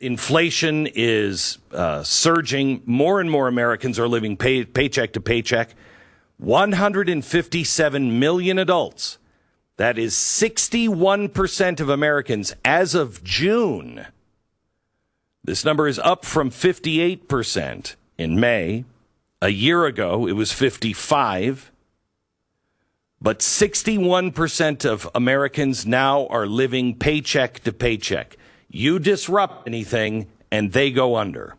Inflation is surging. More and more Americans are living paycheck to paycheck. 157 million adults. That is 61% of Americans as of June. This number is up from 58% in May. A year ago, it was 55%. But 61% of Americans now are living paycheck to paycheck. You disrupt anything, and they go under.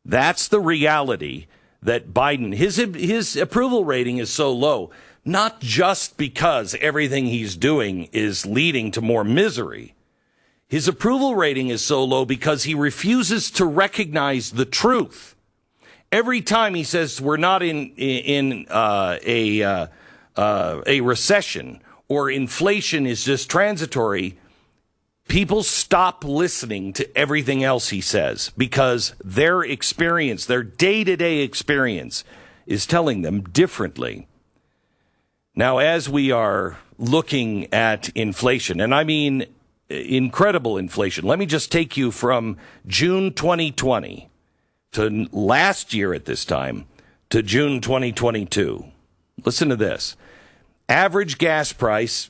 That's the reality that Biden, his approval rating is so low, not just because everything he's doing is leading to more misery. His approval rating is so low because he refuses to recognize the truth. Every time he says we're not in a recession or inflation is just transitory, people stop listening to everything else he says because their experience, their day-to-day experience, is telling them differently. Now, as we are looking at inflation, and I mean incredible inflation, let me just take you from June 2020 to last year at this time to June 2022. Listen to this. Average gas price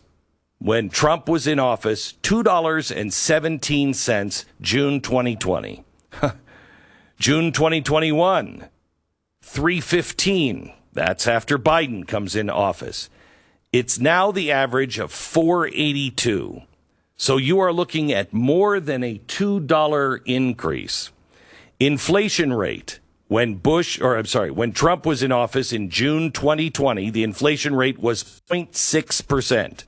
when Trump was in office, $2.17, June 2020. June 2021, $3.15. That's after Biden comes in office. It's now the average of $4.82. So you are looking at more than a $2 increase. Inflation rate. When Trump was in office in June 2020, the inflation rate was 0.6%.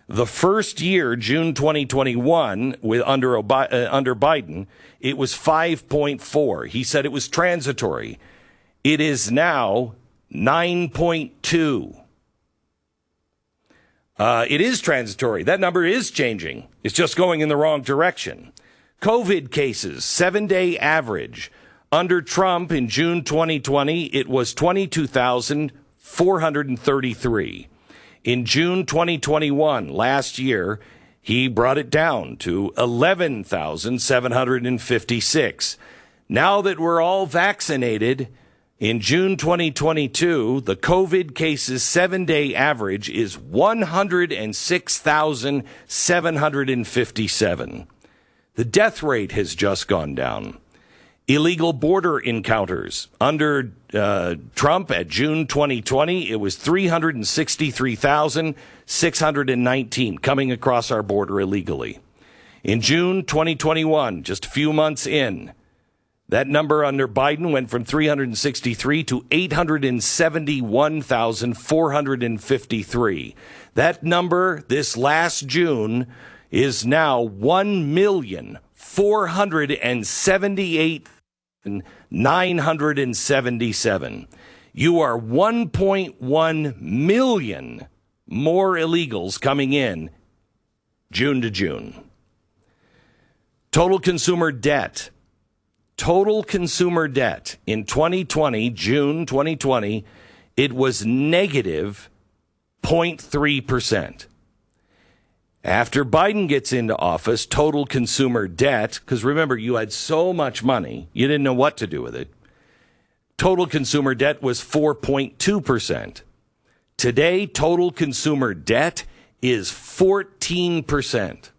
The first year, June 2021, under Biden, it was 5.4. He said it was transitory. It is now 9.2. It is transitory. That number is changing. It's just going in the wrong direction. COVID cases, 7-day average. Under Trump in June 2020, it was 22,433. In June 2021, last year, he brought it down to 11,756. Now that we're all vaccinated, in June 2022, the COVID cases 7-day average is 106,757. The death rate has just gone down. Illegal border encounters. Under Trump at June 2020, it was 363,619 coming across our border illegally. In June 2021, just a few months in, that number under Biden went from 363 to 871,453. That number this last June is now 1,478,977. You are 1.1 million more illegals coming in June to June. Total consumer debt. Total consumer debt in 2020, June 2020, it was negative 0.3%. After Biden gets into office, total consumer debt, because remember, you had so much money, you didn't know what to do with it. Total consumer debt was 4.2%. Today, total consumer debt is 14%.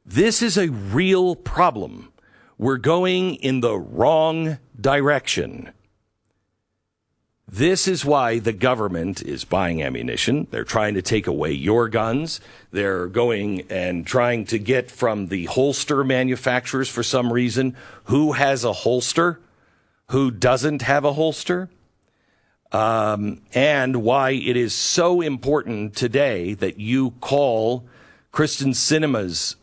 This is a real problem. We're going in the wrong direction. This is why the government is buying ammunition. They're trying to take away your guns. They're going and trying to get from the holster manufacturers for some reason who has a holster, who doesn't have a holster, and why it is so important today that you call Kristen Sinema's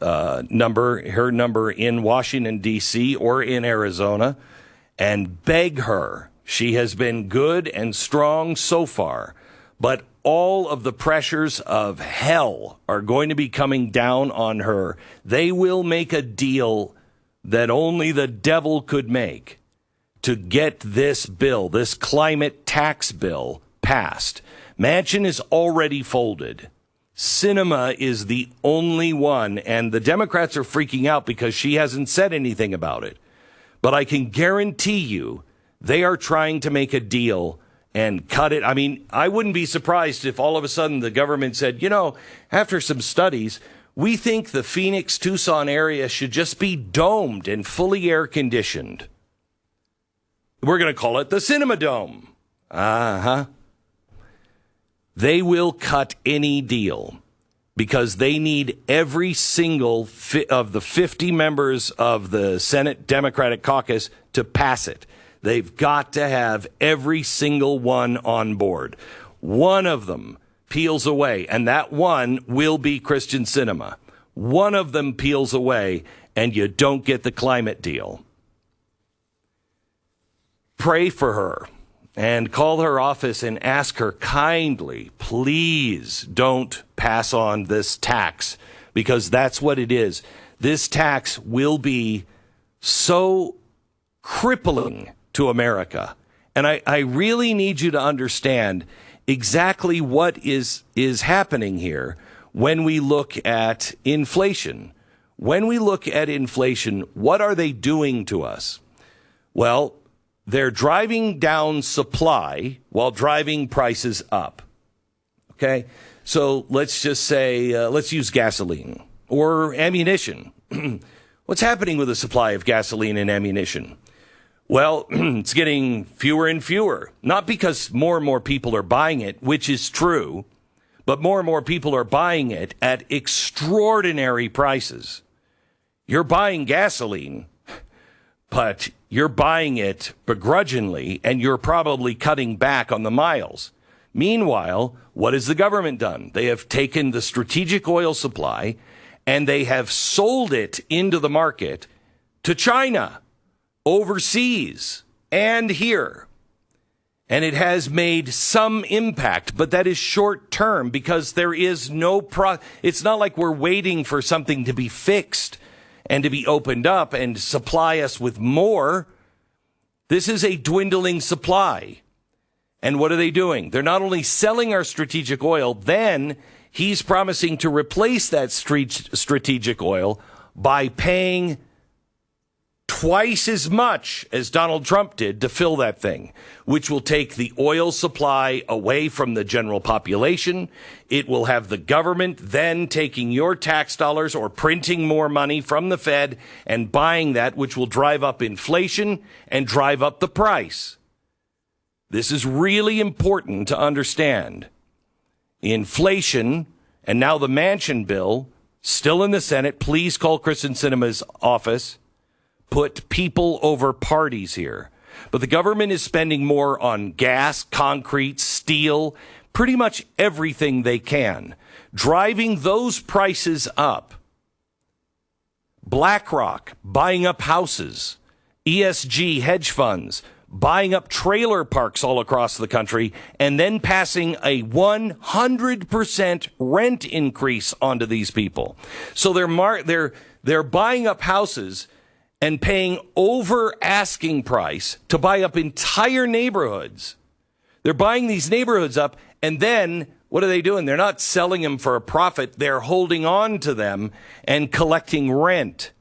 number, her number in Washington, D.C. or in Arizona, and beg her. She has been good and strong so far, but all of the pressures of hell are going to be coming down on her. They will make a deal that only the devil could make to get this bill, this climate tax bill, passed. Manchin is already folded. Sinema is the only one, and the Democrats are freaking out because she hasn't said anything about it. But I can guarantee you they are trying to make a deal and cut it. I mean, I wouldn't be surprised if all of a sudden the government said, after some studies, we think the Phoenix, Tucson area should just be domed and fully air conditioned. We're going to call it the Cinema Dome. They will cut any deal because they need every single of the 50 members of the Senate Democratic Caucus to pass it. They've got to have every single one on board. One of them peels away, and that one will be Christian Sinema. One of them peels away, and you don't get the climate deal. Pray for her and call her office and ask her kindly, please don't pass on this tax, because that's what it is. This tax will be so crippling to America. And I really need you to understand exactly what is happening here when we look at inflation. When we look at inflation, what are they doing to us? Well, they're driving down supply while driving prices up. Okay? So let's just say, let's use gasoline or ammunition. What's happening with the supply of gasoline and ammunition? Well, it's getting fewer and fewer, not because more and more people are buying it, which is true, but more and more people are buying it at extraordinary prices. You're buying gasoline, but you're buying it begrudgingly, and you're probably cutting back on the miles. Meanwhile, what has the government done? They have taken the strategic oil supply and they have sold it into the market to China, overseas, and here. And it has made some impact, but that is short term because there is no it's not like we're waiting for something to be fixed and to be opened up and supply us with more. This is a dwindling supply. And what are they doing? They're not only selling our strategic oil, then he's promising to replace that strategic oil by paying twice as much as Donald Trump did to fill that thing, which will take the oil supply away from the general population. It will have the government then taking your tax dollars or printing more money from the Fed and buying that, which will drive up inflation and drive up the price. This is really important to understand. Inflation, and now the Manchin bill, still in the Senate. Please call Kristen Sinema's office. Put people over parties here. But the government is spending more on gas, concrete, steel, pretty much everything they can, driving those prices up. BlackRock buying up houses, ESG hedge funds buying up trailer parks all across the country, and then passing a 100% rent increase onto these people. So they're buying up houses and paying over asking price to buy up entire neighborhoods. They're buying these neighborhoods up, and then what are they doing? They're not selling them for a profit. They're holding on to them and collecting rent.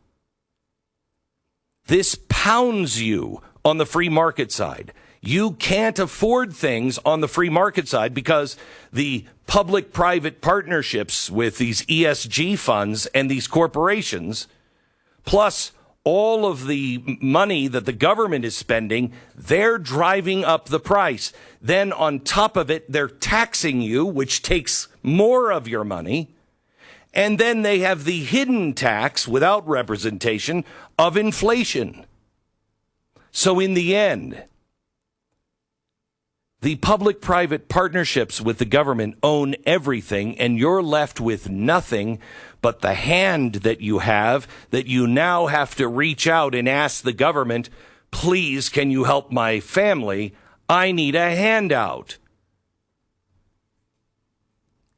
This pounds you on the free market side. You can't afford things on the free market side because the public-private partnerships with these ESG funds and these corporations, plus all of the money that the government is spending, they're driving up the price. Then on top of it, they're taxing you, which takes more of your money. And then they have the hidden tax without representation of inflation. So in the end, the public-private partnerships with the government own everything, and you're left with nothing but the hand that you have, that you now have to reach out and ask the government, please, can you help my family? I need a handout.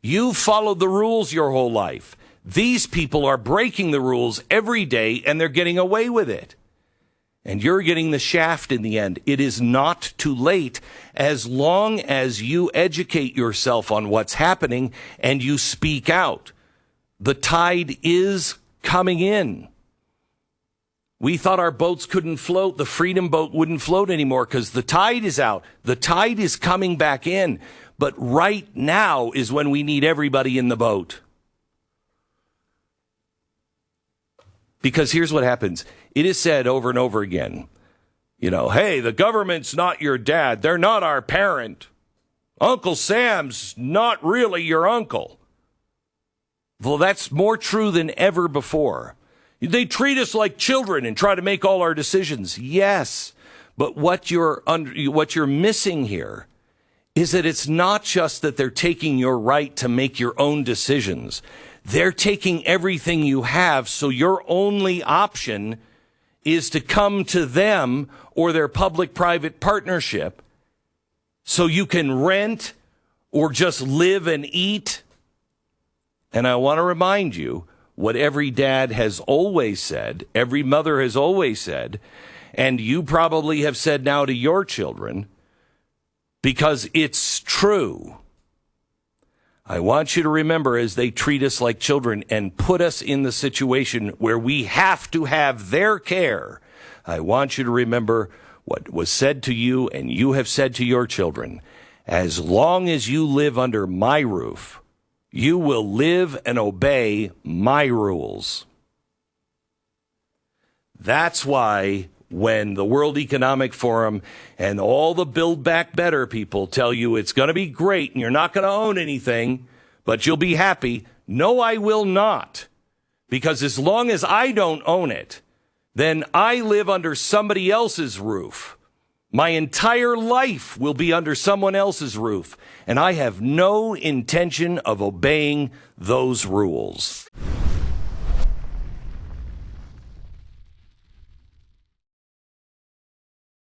You've followed the rules your whole life. These people are breaking the rules every day, and they're getting away with it. And you're getting the shaft in the end. It is not too late as long as you educate yourself on what's happening and you speak out. The tide is coming in. We thought our boats couldn't float. The Freedom Boat wouldn't float anymore because the tide is out. The tide is coming back in. But right now is when we need everybody in the boat. Because here's what happens. It is said over and over again, hey, the government's not your dad. They're not our parent. Uncle Sam's not really your uncle. Well, that's more true than ever before. They treat us like children and try to make all our decisions. Yes, but what you're missing here is that it's not just that they're taking your right to make your own decisions. They're taking everything you have, so your only option is to come to them or their public-private partnership so you can rent or just live and eat. And I want to remind you what every dad has always said, every mother has always said, and you probably have said now to your children, because it's true. I want you to remember as they treat us like children and put us in the situation where we have to have their care, I want you to remember what was said to you and you have said to your children. As long as you live under my roof, you will live and obey my rules. That's why when the World Economic Forum and all the Build Back Better people tell you it's going to be great and you're not going to own anything, but you'll be happy. No, I will not. Because as long as I don't own it, then I live under somebody else's roof. My entire life will be under someone else's roof, and I have no intention of obeying those rules.